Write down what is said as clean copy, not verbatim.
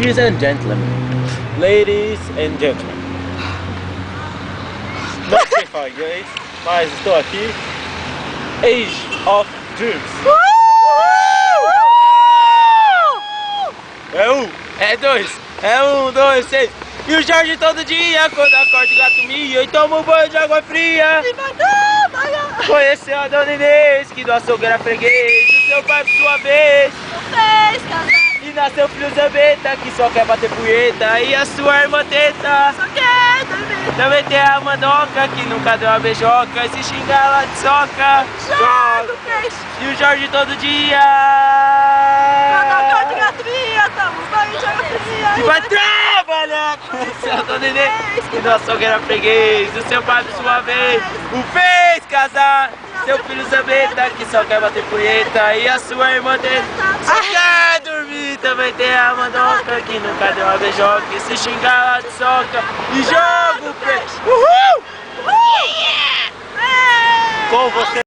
Ladies and gentlemen. Ladies and gentlemen. Não sei falar inglês, mas estou aqui. Age of Dreams. É um, é dois, é um, dois, seis. E o Jorge todo dia, quando acorda o gato mia e toma um banho de água fria. Conheceu a dona Inês, que do açougue era freguês. O seu pai, por sua vez, Fez casar, e nasceu filho Zambeta, que só quer bater punheta. E a sua irmã Teta, só quer dormir. também tem a Mandoca, que nunca deu uma beijoca. E se xingar ela de soca. Joga o peixe. E o Jorge todo dia. Quando acorda o gato mia, toma um banho de água fria. E vai trabalhar com o seu dona Inês, que do açougue era freguês. O seu pai, por sua vez, o fez casar. Seu filho Zambeta, que só quer bater punheta. E a sua irmã Teta, só quer dormir. Também tem a Mandoca, que nunca deu uma beijoca. E se xingar ela de soca. E joga o peixe. Uhul! Yeah! Com você.